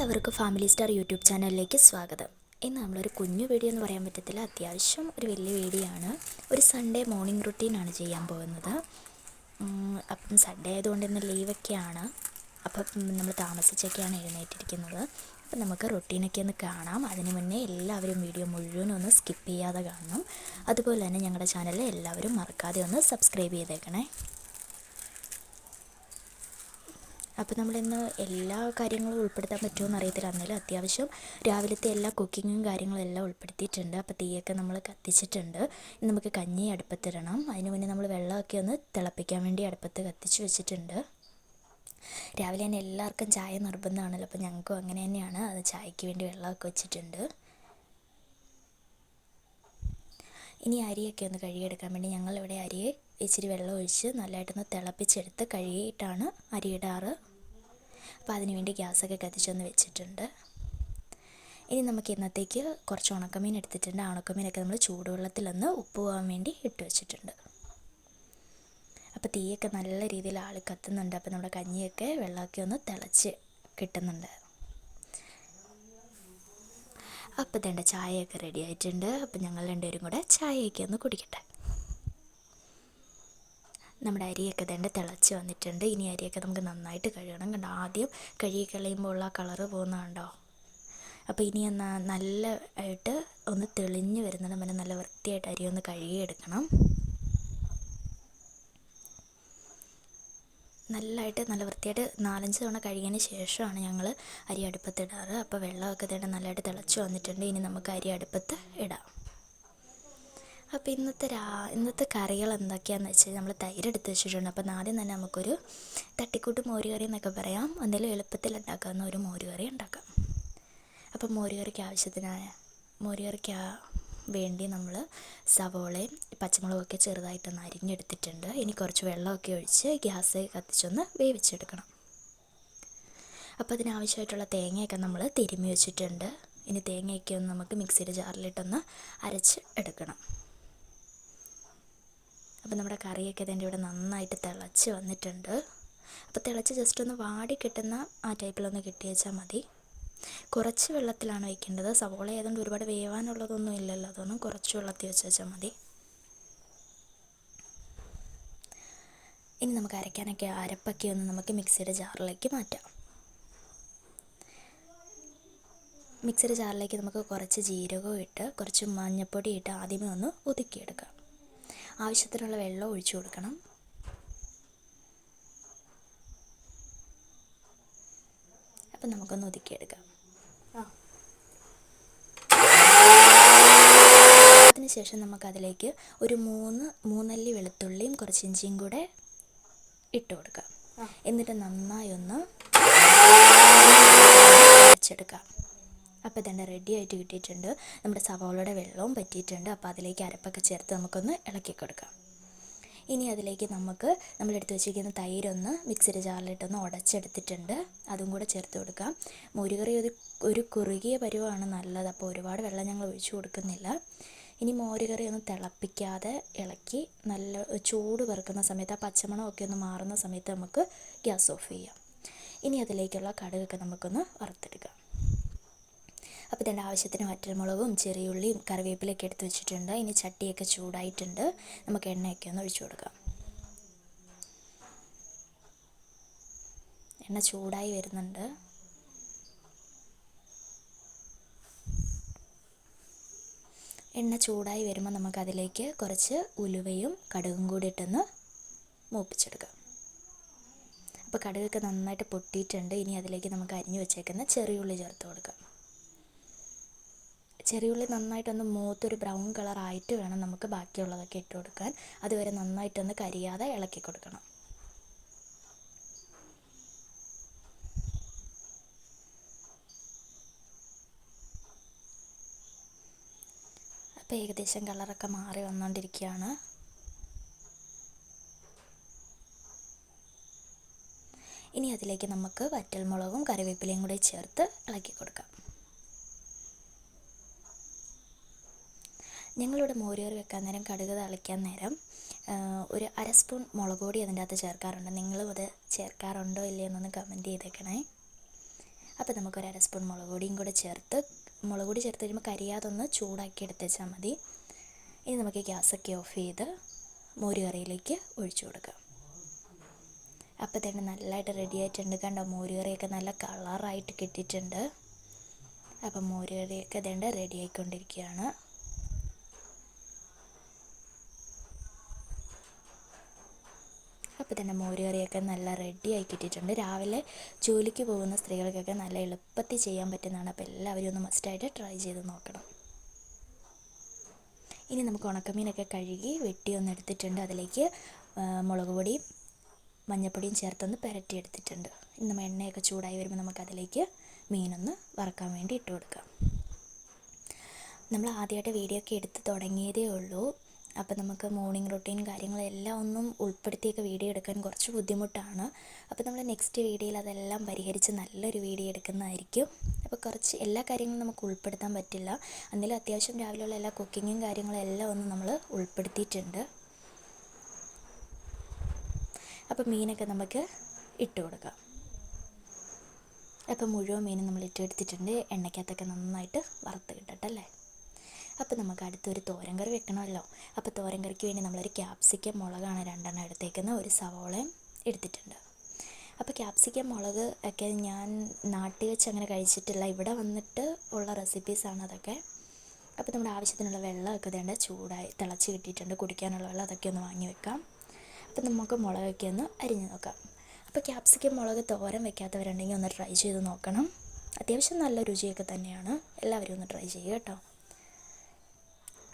എല്ലാവർക്കും family star YouTube ചാനലിലേക്ക് സ്വാഗതം. ഇന്ന് നമ്മളൊരു കുഞ്ഞു വീഡിയോ എന്ന് പറയാൻ പറ്റത്തില്ല, അത്യാവശ്യം ഒരു വലിയ വീഡിയോ ആണ്. ഒരു സൺഡേ മോർണിംഗ് റുട്ടീനാണ് ചെയ്യാൻ പോകുന്നത്. അപ്പം സൺഡേ ആയതുകൊണ്ട് ഇന്ന് ലീവൊക്കെയാണ്. അപ്പം നമ്മൾ താമസിച്ചൊക്കെയാണ് എഴുന്നേറ്റിരിക്കുന്നത്. അപ്പം നമുക്ക് റുട്ടീനൊക്കെ ഒന്ന് കാണാം. അതിന് മുന്നേ എല്ലാവരും വീഡിയോ മുഴുവനും ഒന്ന് സ്കിപ്പ് ചെയ്യാതെ കാണണം. അതുപോലെ തന്നെ ഞങ്ങളുടെ ചാനൽ എല്ലാവരും മറക്കാതെ ഒന്ന് സബ്സ്ക്രൈബ് ചെയ്തേക്കണേ. അപ്പോൾ നമ്മളിന്ന് എല്ലാ കാര്യങ്ങളും ഉൾപ്പെടുത്താൻ പറ്റുമെന്ന് അറിയത്തില്ല. എന്നാലും അത്യാവശ്യം രാവിലത്തെ എല്ലാ കുക്കിങ്ങും കാര്യങ്ങളും എല്ലാം ഉൾപ്പെടുത്തിയിട്ടുണ്ട്. അപ്പോൾ തീയൊക്കെ നമ്മൾ കത്തിച്ചിട്ടുണ്ട്. ഇനി നമുക്ക് കഞ്ഞി അടുപ്പത്തിടണം. അതിന് മുന്നേ നമ്മൾ വെള്ളമൊക്കെ ഒന്ന് തിളപ്പിക്കാൻ വേണ്ടി അടുപ്പത്ത് കത്തിച്ച് വെച്ചിട്ടുണ്ട്. രാവിലെ തന്നെ എല്ലാവർക്കും ചായ നിർബന്ധമാണല്ലോ, അപ്പോൾ ഞങ്ങൾക്കും അങ്ങനെ തന്നെയാണ്. അത് ചായക്ക് വേണ്ടി വെള്ളമൊക്കെ വെച്ചിട്ടുണ്ട്. ഇനി അരിയൊക്കെ ഒന്ന് കഴുകിയെടുക്കാൻ വേണ്ടി ഞങ്ങളിവിടെ അരിയെ ഇച്ചിരി വെള്ളം ഒഴിച്ച് നല്ലതായിട്ടൊന്ന് തിളപ്പിച്ചെടുത്ത് കഴുകിയിട്ടാണ് അരിയിടാറ്. അപ്പോൾ അതിനുവേണ്ടി ഗ്യാസൊക്കെ കത്തിച്ചൊന്ന് വെച്ചിട്ടുണ്ട്. ഇനി നമുക്ക് ഇന്നത്തേക്ക് കുറച്ച് ഉണക്കമീൻ എടുത്തിട്ടുണ്ട്. ആ ഉണക്കമീനൊക്കെ നമ്മൾ ചൂടുവെള്ളത്തിലൊന്ന് ഉപ്പ് പോകാൻ വേണ്ടി ഇട്ട് വെച്ചിട്ടുണ്ട്. അപ്പോൾ തീയൊക്കെ നല്ല രീതിയിൽ ആളി കത്തുന്നുണ്ട്. അപ്പോൾ നമ്മുടെ കഞ്ഞിയൊക്കെ വെള്ളമൊക്കെ ഒന്ന് തിളച്ച് കിട്ടുന്നുണ്ട്. അപ്പോൾ തേണ്ട ചായയൊക്കെ റെഡി ആയിട്ടുണ്ട്. അപ്പോൾ ഞങ്ങൾ രണ്ടുപേരും കൂടെ ചായയൊക്കെ ഒന്ന് കുടിക്കട്ടെ. നമ്മുടെ അരിയൊക്കെ തന്നെ തിളച്ച് വന്നിട്ടുണ്ട്. ഇനി അരിയൊക്കെ നമുക്ക് നന്നായിട്ട് കഴുകണം. കണ്ടോ, ആദ്യം കഴുകി കളയുമ്പോൾ ഉള്ള കളറ് പോകുന്നുണ്ടോ. അപ്പോൾ ഇനി നല്ല ആയിട്ട് ഒന്ന് തെളിഞ്ഞ് വരുന്നത് വരെ നല്ല വൃത്തിയായിട്ട് അരി ഒന്ന് കഴുകിയെടുക്കണം. നല്ല വൃത്തിയായിട്ട് 4-5 തവണ കഴുകിയതിന് ശേഷമാണ് ഞങ്ങൾ അരി അടുപ്പത്തിടാറ്. അപ്പോൾ വെള്ളമൊക്കെ തന്നെ നല്ലതായിട്ട് തിളച്ച് വന്നിട്ടുണ്ട്. ഇനി നമുക്ക് അരി അടുപ്പത്ത് ഇടാം. അപ്പോൾ ഇന്നത്തെ കറികൾ എന്തൊക്കെയാണെന്ന് വെച്ചാൽ നമ്മൾ തൈര് എടുത്ത് വെച്ചിട്ടുണ്ട്. അപ്പോൾ ആദ്യം തന്നെ നമുക്കൊരു തട്ടിക്കൂട്ട് മോരുകറി എന്നൊക്കെ പറയാം. എന്തെങ്കിലും എളുപ്പത്തിൽ ഉണ്ടാക്കാവുന്ന ഒരു മോരുകറി ഉണ്ടാക്കാം. അപ്പോൾ മോരുകറിക്ക് വേണ്ടി നമ്മൾ സവോളയും പച്ചമുളകൊക്കെ ചെറുതായിട്ടൊന്ന് അരിഞ്ഞെടുത്തിട്ടുണ്ട്. ഇനി കുറച്ച് വെള്ളമൊക്കെ ഒഴിച്ച് ഗ്യാസ് കത്തിച്ചൊന്ന് വേവിച്ചെടുക്കണം. അപ്പോൾ അതിനാവശ്യമായിട്ടുള്ള തേങ്ങയൊക്കെ നമ്മൾ തിരുമ്മി വെച്ചിട്ടുണ്ട്. ഇനി തേങ്ങയൊക്കെ ഒന്ന് നമുക്ക് മിക്സിയുടെ ജാറിലിട്ടൊന്ന് അരച്ച് എടുക്കണം. അപ്പോൾ നമ്മുടെ കറിയൊക്കെ ഇതിൻ്റെ ഇവിടെ നന്നായിട്ട് തിളച്ച് വന്നിട്ടുണ്ട്. അപ്പോൾ തിളച്ച് ജസ്റ്റ് ഒന്ന് വാടി കിട്ടുന്ന ആ ടൈപ്പിലൊന്ന് കിട്ടി വെച്ചാൽ മതി. കുറച്ച് വെള്ളത്തിലാണ് വയ്ക്കേണ്ടത്. സവോള ആയതുകൊണ്ട് ഒരുപാട് വേവാനുള്ളതൊന്നും ഇല്ലല്ലോ, അതൊന്നും കുറച്ച് വെള്ളത്തിൽ വെച്ചാൽ മതി. ഇനി നമുക്ക് അരപ്പൊക്കെ ഒന്ന് നമുക്ക് മിക്സിയുടെ ജാറിലേക്ക് മാറ്റാം. മിക്സിയുടെ ജാറിലേക്ക് നമുക്ക് കുറച്ച് ജീരകവും ഇട്ട് കുറച്ച് മഞ്ഞൾപ്പൊടി ഇട്ട് ആദ്യമേ ഒന്ന് ഒതുക്കിയെടുക്കാം. ആവശ്യത്തിനുള്ള വെള്ളം ഒഴിച്ചു കൊടുക്കണം. അപ്പം നമുക്കൊന്ന് ഒതുക്കിയെടുക്കാം. അതിനുശേഷം നമുക്കതിലേക്ക് ഒരു 3 വെളുത്തുള്ളിയും കുറച്ച് ഇഞ്ചിയും കൂടെ ഇട്ട് കൊടുക്കാം. എന്നിട്ട് നന്നായി ഒന്ന് അരച്ചെടുക്കാം. അപ്പോൾ ഇതെല്ലാം റെഡി ആയിട്ട് കിട്ടിയിട്ടുണ്ട്. നമ്മുടെ സവാളയുടെ വെള്ളവും പറ്റിയിട്ടുണ്ട്. അപ്പോൾ അതിലേക്ക് അരപ്പൊക്കെ ചേർത്ത് നമുക്കൊന്ന് ഇളക്കി കൊടുക്കാം. ഇനി അതിലേക്ക് നമ്മളെടുത്ത് വെച്ചിരിക്കുന്ന തൈരൊന്ന് മിക്സിയുടെ ജാറിലിട്ടൊന്ന് ഉടച്ചെടുത്തിട്ടുണ്ട്. അതും കൂടെ ചേർത്ത് കൊടുക്കാം. മോരുകറി ഒരു കുറുകിയ പരുവമാണ് നല്ലത്. അപ്പോൾ ഒരുപാട് വെള്ളം ഞങ്ങൾ ഒഴിച്ചു കൊടുക്കുന്നില്ല. ഇനി മോരുകറി ഒന്ന് തിളപ്പിക്കാതെ ഇളക്കി നല്ല ചൂട് വറുക്കുന്ന സമയത്ത് ആ പച്ചമണമൊക്കെ ഒന്ന് മാറുന്ന സമയത്ത് നമുക്ക് ഗ്യാസ് ഓഫ് ചെയ്യാം. ഇനി അതിലേക്കുള്ള കടുകൊക്കെ നമുക്കൊന്ന് വറുത്തെടുക്കാം. അപ്പോൾ ഇതിൻ്റെ ആവശ്യത്തിന് വറ്റൽമുളകും ചെറിയുള്ളിയും കറിവേപ്പിലൊക്കെ എടുത്ത് വെച്ചിട്ടുണ്ട്. ഇനി ചട്ടിയൊക്കെ ചൂടായിട്ടുണ്ട്. നമുക്ക് എണ്ണയൊക്കെ ഒന്ന് ഒഴിച്ചു കൊടുക്കാം. എണ്ണ ചൂടായി വരുന്നുണ്ട്. എണ്ണ ചൂടായി വരുമ്പോൾ നമുക്കതിലേക്ക് കുറച്ച് ഉലുവയും കടുകും കൂടി ഇട്ടൊന്ന് മൂപ്പിച്ചെടുക്കാം. അപ്പോൾ കടുകൊക്കെ നന്നായിട്ട് പൊട്ടിയിട്ടുണ്ട്. ഇനി അതിലേക്ക് നമുക്ക് അരിഞ്ഞു വെച്ചേക്കുന്ന ചെറിയുള്ളി ചേർത്ത് കൊടുക്കാം. ചെറിയുള്ളി നന്നായിട്ടൊന്ന് മൂത്തൊരു ബ്രൗൺ കളറായിട്ട് വേണം നമുക്ക് ബാക്കിയുള്ളതൊക്കെ ഇട്ട് കൊടുക്കാൻ. അതുവരെ നന്നായിട്ടൊന്ന് കരിയാതെ ഇളക്കി കൊടുക്കണം. അപ്പോൾ ഏകദേശം കളറൊക്കെ മാറി വന്നുകൊണ്ടിരിക്കുകയാണ്. ഇനി അതിലേക്ക് നമുക്ക് വറ്റൽമുളകും കറിവേപ്പിലയും കൂടി ചേർത്ത് ഇളക്കി കൊടുക്കാം. ഞങ്ങളിവിടെ മോരുകറി വെക്കാൻ നേരം കടുക് തളിക്കാൻ നേരം ഒരു 1/2 സ്പൂൺ മുളക് പൊടി അതിൻ്റെ അകത്ത് ചേർക്കാറുണ്ട്. നിങ്ങളും അത് ചേർക്കാറുണ്ടോ ഇല്ലയോ എന്നൊന്ന് കമൻറ്റ് ചെയ്തേക്കണേ. അപ്പോൾ നമുക്കൊരു അര സ്പൂൺ മുളക് പൊടിയും കൂടെ ചേർത്ത്, മുളക് പൊടി ചേർത്ത് കഴിയുമ്പോൾ കരിയാതൊന്ന് ചൂടാക്കി എടുത്തേച്ചാൽ മതി. ഇനി നമുക്ക് ഗ്യാസൊക്കെ ഓഫ് ചെയ്ത് മോര് കറിയിലേക്ക് ഒഴിച്ചു കൊടുക്കാം. അപ്പോൾ തന്നെ നല്ലതായിട്ട് റെഡി ആയിട്ടുണ്ട്. കണ്ടോ, മോര് കറിയൊക്കെ നല്ല കളറായിട്ട് കിട്ടിയിട്ടുണ്ട്. അപ്പം മോര് കറിയൊക്കെ ഇതേണ്ട റെഡി ആയിക്കൊണ്ടിരിക്കുകയാണ്. അപ്പോൾ തന്നെ മോര് കറിയൊക്കെ നല്ല റെഡി ആയി കിട്ടിയിട്ടുണ്ട്. രാവിലെ ജോലിക്ക് പോകുന്ന സ്ത്രീകൾക്കൊക്കെ നല്ല എളുപ്പത്തിൽ ചെയ്യാൻ പറ്റുന്നതാണ്. അപ്പോൾ എല്ലാവരും ഒന്ന് മസ്റ്റായിട്ട് ട്രൈ ചെയ്ത് നോക്കണം. ഇനി നമുക്ക് ഉണക്കമീനൊക്കെ കഴുകി വെട്ടി ഒന്ന് എടുത്തിട്ടുണ്ട്. അതിലേക്ക് മുളക് പൊടിയും മഞ്ഞൾപ്പൊടിയും ചേർത്തൊന്ന് പുരട്ടിയെടുത്തിട്ടുണ്ട്. ഇനി നമ്മൾ എണ്ണയൊക്കെ ചൂടായി വരുമ്പോൾ നമുക്കതിലേക്ക് മീനൊന്ന് വറക്കാൻ വേണ്ടി ഇട്ട് കൊടുക്കാം. നമ്മൾ ആദ്യമായിട്ട് വീഡിയോ ഒക്കെ എടുത്ത് തുടങ്ങിയതേ ഉള്ളൂ. അപ്പോൾ നമുക്ക് മോർണിംഗ് റൊട്ടീൻ കാര്യങ്ങളെല്ലാം ഒന്നും ഉൾപ്പെടുത്തിയൊക്കെ വീഡിയോ എടുക്കാൻ കുറച്ച് ബുദ്ധിമുട്ടാണ്. അപ്പോൾ നമ്മൾ നെക്സ്റ്റ് വീഡിയോയിൽ അതെല്ലാം പരിഹരിച്ച് നല്ലൊരു വീഡിയോ എടുക്കുന്നതായിരിക്കും. അപ്പോൾ കുറച്ച് എല്ലാ കാര്യങ്ങളും നമുക്ക് ഉൾപ്പെടുത്താൻ പറ്റില്ല. എന്നാലും അത്യാവശ്യം രാവിലെയുള്ള എല്ലാ കുക്കിങ്ങും കാര്യങ്ങളും എല്ലാം ഒന്നും നമ്മൾ ഉൾപ്പെടുത്തിയിട്ടുണ്ട്. അപ്പോൾ മീനൊക്കെ നമുക്ക് ഇട്ട് കൊടുക്കാം. അപ്പോൾ മുഴുവൻ മീനും നമ്മൾ ഇട്ടെടുത്തിട്ടുണ്ട്. എണ്ണയ്ക്കകത്തൊക്കെ നന്നായിട്ട് വറുത്ത് കിട്ടട്ടല്ലേ. അപ്പോൾ നമുക്ക് അടുത്തൊരു തോരൻ കറി വെക്കണമല്ലോ. അപ്പോൾ തോരൻ കറിക്ക് വേണ്ടി നമ്മളൊരു ക്യാപ്സിക്കം മുളകാണ് 2 എടുത്തേക്കുന്നത്. ഒരു സവോളയും എടുത്തിട്ടുണ്ട്. അപ്പോൾ ക്യാപ്സിക്കം മുളക് ഒക്കെ ഞാൻ നാട്ടിൽ വെച്ച് അങ്ങനെ കഴിച്ചിട്ടില്ല. ഇവിടെ വന്നിട്ട് ഉള്ള റെസിപ്പീസാണ് അതൊക്കെ. അപ്പോൾ നമ്മുടെ ആവശ്യത്തിനുള്ള വെള്ളമൊക്കെ വേണ്ട ചൂടായി തിളച്ച് കിട്ടിയിട്ടുണ്ട്. കുടിക്കാനുള്ള വെള്ളം അതൊക്കെ ഒന്ന് വാങ്ങി വെക്കാം. അപ്പോൾ നമുക്ക് മുളകൊക്കെ ഒന്ന് അരിഞ്ഞ് നോക്കാം. അപ്പോൾ ക്യാപ്സിക്കം മുളക് തോരൻ വെക്കാത്തവരുണ്ടെങ്കിൽ ഒന്ന് ട്രൈ ചെയ്ത് നോക്കണം. അത്യാവശ്യം നല്ല രുചിയൊക്കെ തന്നെയാണ്. എല്ലാവരും ഒന്ന് ട്രൈ ചെയ്യുക കേട്ടോ.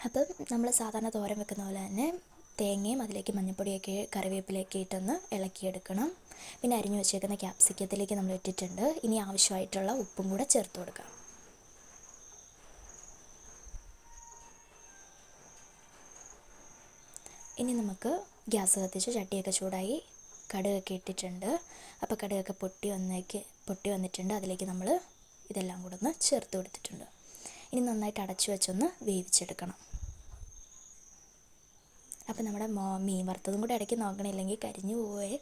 അപ്പം നമ്മൾ സാധാരണ തോരൻ വെക്കുന്ന പോലെ തന്നെ തേങ്ങയും അതിലേക്ക് മഞ്ഞൾപ്പൊടിയൊക്കെ കറിവേപ്പിലയൊക്കെ ഇട്ടൊന്ന് ഇളക്കിയെടുക്കണം. പിന്നെ അരിഞ്ഞു വെച്ചേക്കുന്ന ക്യാപ്സിക്കത്തിലേക്ക് നമ്മൾ ഇട്ടിട്ടുണ്ട്. ഇനി ആവശ്യമായിട്ടുള്ള ഉപ്പും കൂടെ ചേർത്ത് കൊടുക്കാം. ഇനി നമുക്ക് ഗ്യാസ് കത്തിച്ച് ചട്ടിയൊക്കെ ചൂടായി കടുകൊക്കെ ഇട്ടിട്ടുണ്ട്. അപ്പോൾ കടുകൊക്കെ പൊട്ടി വന്നിട്ടുണ്ട്. അതിലേക്ക് നമ്മൾ ഇതെല്ലാം കൂടെ ഒന്ന് ചേർത്ത് കൊടുത്തിട്ടുണ്ട്. ഇനി നന്നായിട്ട് അടച്ചു വെച്ചൊന്ന് വേവിച്ചെടുക്കണം. അപ്പോൾ നമ്മുടെ മീൻ വറുത്തതും കൂടെ ഇടയ്ക്ക് നോക്കണില്ലെങ്കിൽ കരിഞ്ഞു പോവേ.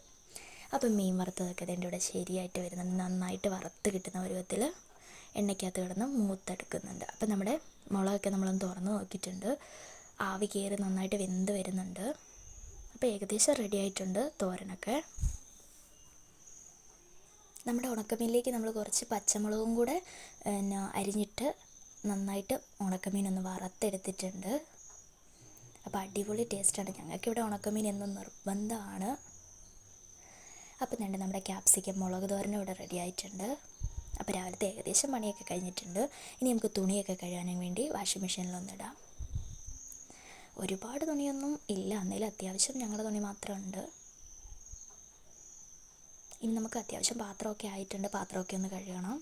അപ്പം മീൻ വറുത്തതൊക്കെ ഇതിൻ്റെ ഇവിടെ ശരിയായിട്ട് വരുന്നുണ്ട്. നന്നായിട്ട് വറുത്ത് കിട്ടുന്ന പരുവത്തിൽ എണ്ണയ്ക്കകത്ത് കിടന്ന് മൂത്തെടുക്കുന്നുണ്ട്. അപ്പം നമ്മുടെ മുളകൊക്കെ നമ്മളൊന്ന് തുറന്ന് നോക്കിയിട്ടുണ്ട്. ആവി കയറി നന്നായിട്ട് വെന്ത് വരുന്നുണ്ട്. അപ്പോൾ ഏകദേശം റെഡി ആയിട്ടുണ്ട് തോരനൊക്കെ. നമ്മുടെ ഉണക്കമീനിലേക്ക് നമ്മൾ കുറച്ച് പച്ചമുളകും കൂടെ അരിഞ്ഞിട്ട് നന്നായിട്ട് ഉണക്കമീനൊന്ന് വറുത്തെടുത്തിട്ടുണ്ട്. അപ്പോൾ അടിപൊളി ടേസ്റ്റാണ്. ഞങ്ങൾക്കിവിടെ ഉണക്കമീൻ എന്നും നിർബന്ധമാണ്. അപ്പം തന്നെ നമ്മുടെ ക്യാപ്സിക്കം മുളക് തോരനും ഇവിടെ റെഡി ആയിട്ടുണ്ട്. അപ്പോൾ രാവിലത്തെ ഏകദേശം പണിയൊക്കെ കഴിഞ്ഞിട്ടുണ്ട്. ഇനി നമുക്ക് തുണിയൊക്കെ കഴുകാനും വേണ്ടി വാഷിംഗ് മെഷീനിലൊന്നിടാം. ഒരുപാട് തുണിയൊന്നും ഇല്ല, എന്നാലും അത്യാവശ്യം ഞങ്ങളുടെ തുണി മാത്രമുണ്ട്. ഇനി നമുക്ക് അത്യാവശ്യം പാത്രമൊക്കെ ആയിട്ടുണ്ട്. പാത്രമൊക്കെ ഒന്ന് കഴുകണം.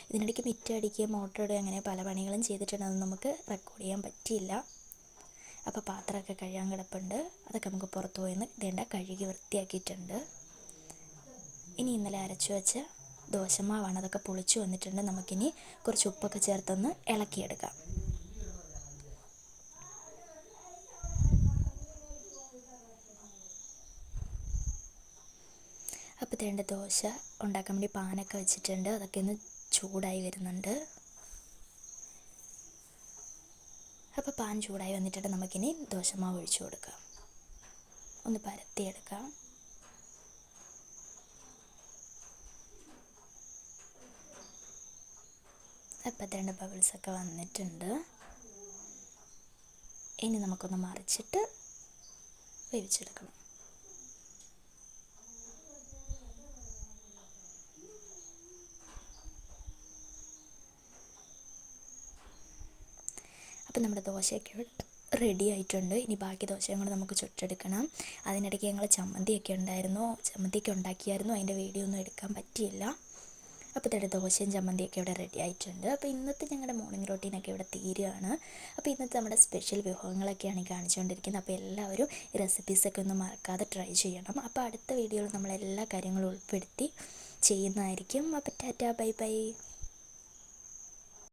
ഇതിനിടയ്ക്ക് മിറ്റടിക്കുക, മോട്ടർ ഇടുക, അങ്ങനെ പല പണികളും ചെയ്തിട്ടുണ്ട്. അത് നമുക്ക് റെക്കോർഡ് ചെയ്യാൻ പറ്റിയില്ല. അപ്പോൾ പാത്രമൊക്കെ കഴുകാൻ കിടപ്പുണ്ട്. അതൊക്കെ നമുക്ക് പുറത്ത് പോയി ഇതേണ്ട കഴുകി വൃത്തിയാക്കിയിട്ടുണ്ട്. ഇനി ഇന്നലെ അരച്ചു വെച്ച ദോശമാവാണ്. അതൊക്കെ പൊളിച്ചു വന്നിട്ടുണ്ട്. നമുക്കിനി കുറച്ച് ഉപ്പൊക്കെ ചേർത്തൊന്ന് ഇളക്കിയെടുക്കാം. അപ്പോൾ തേണ്ട ദോശ ഉണ്ടാക്കാൻ വേണ്ടി പാനൊക്കെ വെച്ചിട്ടുണ്ട്. അതൊക്കെ ഒന്ന് ചൂടായി വരുന്നുണ്ട്. അപ്പോൾ പാൻ ചൂടായി വന്നിട്ടുണ്ട്. നമുക്കിനി ദോശമാവ് ഒഴിച്ചു കൊടുക്കാം. ഒന്ന് പരത്തിയെടുക്കാം. അപ്പോൾ തേണ്ട ബബിൾസൊക്കെ വന്നിട്ടുണ്ട്. ഇനി നമുക്കൊന്ന് മറിച്ചിട്ട് വേവിച്ചെടുക്കണം. അപ്പം നമ്മുടെ ദോശയൊക്കെ റെഡി ആയിട്ടുണ്ട്. ഇനി ബാക്കി ദോശയും കൂടെ നമുക്ക് ചുട്ടെടുക്കണം. അതിനിടയ്ക്ക് ഞങ്ങൾ ചമ്മന്തിയൊക്കെ ഉണ്ടാക്കിയായിരുന്നു. അതിൻ്റെ വീഡിയോ ഒന്നും എടുക്കാൻ പറ്റിയില്ല. അപ്പോൾ തന്നെ ദോശയും ചമ്മന്തിയൊക്കെ ഇവിടെ റെഡി ആയിട്ടുണ്ട്. അപ്പോൾ ഇന്നത്തെ ഞങ്ങളുടെ മോർണിംഗ് റൊട്ടീനൊക്കെ ഇവിടെ തീരുകയാണ്. അപ്പോൾ ഇന്നത്തെ നമ്മുടെ സ്പെഷ്യൽ വിഭവങ്ങളൊക്കെയാണ് കാണിച്ചുകൊണ്ടിരിക്കുന്നത്. അപ്പോൾ എല്ലാവരും ഈ റെസിപ്പീസൊക്കെ ഒന്ന് മറക്കാതെ ട്രൈ ചെയ്യണം. അപ്പോൾ അടുത്ത വീഡിയോയിൽ നമ്മളെല്ലാ കാര്യങ്ങളും ഉൾപ്പെടുത്തി ചെയ്യുന്നതായിരിക്കും. അപ്പോൾ ടാറ്റാ, ബൈ ബൈ.